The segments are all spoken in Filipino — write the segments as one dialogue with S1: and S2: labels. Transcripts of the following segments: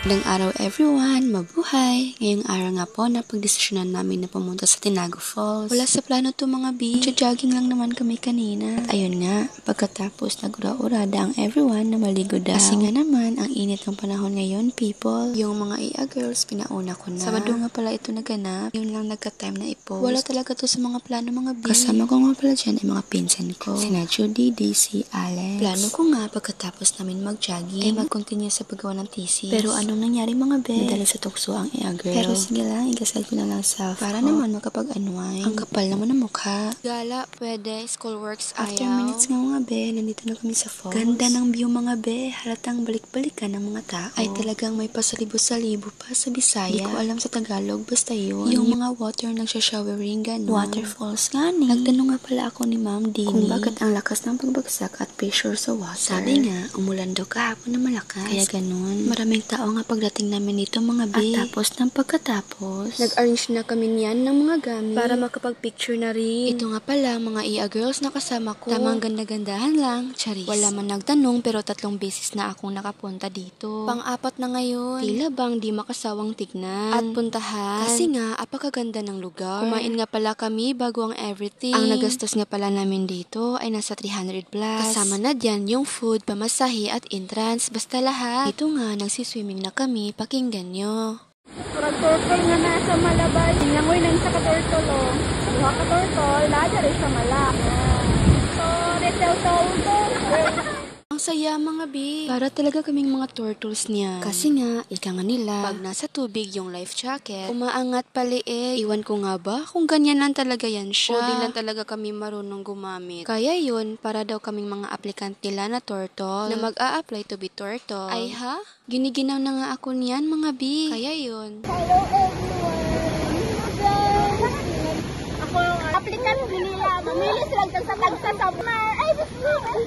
S1: Magandang araw everyone, mabuhay! Ngayong araw nga po na pagdesisyonan namin na pumunta sa Tinago Falls. Wala sa plano to mga bi, jogging lang naman kami kanina. At ayun nga, pagkatapos nagura-urada ang everyone na maligo daw. Kasi nga naman, ang init ng panahon ngayon people. Yung mga IA girls, pinauna ko na. Sabado nga pala ito naganap, yun lang nagka-time na i-post. Wala talaga to sa mga plano mga bi. Kasama ko nga pala dyan ay mga pinsan ko. Sina Judy, Daisy, Alex. Plano ko nga pagkatapos namin mag-jogging, ay mag-continue sa paggawa ng thesis. Pero anong nangyari mga be? Nadali sa tukso ang IA girl. Pero sige lang, igasal ko na lang self para naman makapag-unwind. Ang kapal naman ng mukha. Gala, pwede, schoolworks ayaw. After minutes nga mga be, nandito na kami sa falls. Ganda ng view mga be, halatang balik-balikan ng mga tao. Ay talagang may pasalibo-salibo pa sa Bisaya. Hindi ko alam sa Tagalog, basta yun. Yung mga water nagsha-showering gano'n. Waterfalls nga ni. Nagtanong nga pala ako ni Ma'am Dini kung bakit ang lakas ng pagbagsak at pressure sa water. Sabi nga, umulan daw kahapon na malakas. Kaya gano'n. Maraming tao nga pagdating namin dito mga be. At tapos ng pagkatapos, nag-arrange na kami niyan ng mga gamit para makapag-picture na rin. Ito nga pala mga IA girls na kasama ko. Tamang ganda-gandahan lang, charis. Wala man nagtanong pero 3 beses na akong nakapunta dito. Pang-4 na ngayon. Tila bang di makasawang tignan at puntahan. Kasi nga, apakaganda ng lugar. Kumain nga pala kami bago ang everything. Ang nagastos nga pala namin dito ay nasa 300 plus. Kasama na dyan yung food, pamasahe at entrance. Basta lahat. Dito nga, nagsiswimming na kami, pakinggan nyo.
S2: Murag turtle nga nasa malabay. Nangoy nang sa katurtol o. Duha katurtol, lada rin sa mala. So, retail to.
S1: Ang saya mga bi. Para talaga kaming mga turtles niya. Kasi nga, ika nga nila, pag nasa tubig yung life jacket, umaangat paliig. Iwan ko nga ba kung ganyan lang talaga yan siya. O di lang talaga kami marunong gumamit. Kaya yun, para daw kaming mga aplikant nila na turtle, na mag-a-apply to be turtle. Ay ha? Giniginaw na nga ako niyan mga bi. Kaya yun.
S2: Hello everyone. Ako ang applicant nila. Mamili sila sa tagsa sa mar. Ay, gusto mo.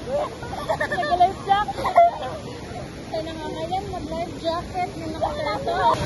S2: Nag-life jacket. Kaya nga ngayon, mag-life jacket. Yung nakatato.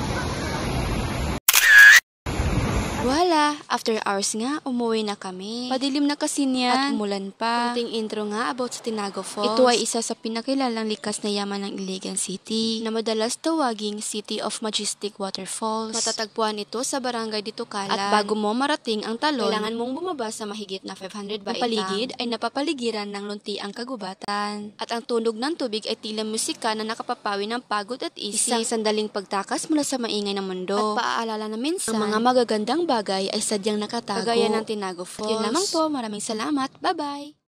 S1: Wala, after hours nga, umuwi na kami. Padilim na kasi niyan at umulan pa. Kunting intro nga about sa Tinago Falls. Ito ay isa sa pinakilalang likas na yaman ng Iligan City na madalas tawaging City of Majestic Waterfalls. Matatagpuan ito sa barangay Ditukalan. At bago mo marating ang talon, kailangan mong bumaba sa mahigit na 500 baitang. Ang paligid ay napapaligiran ng luntiang kagubatan. At ang tunog ng tubig ay tila musika na nakapapawi ng pagod at isip. Isang sandaling pagtakas mula sa maingay ng mundo. At paaalala na minsan, ang mga magagandang bagay ay sadyang nakatago. Kagaya ng Tinago Falls. At yun lamang po, maraming salamat. Bye-bye!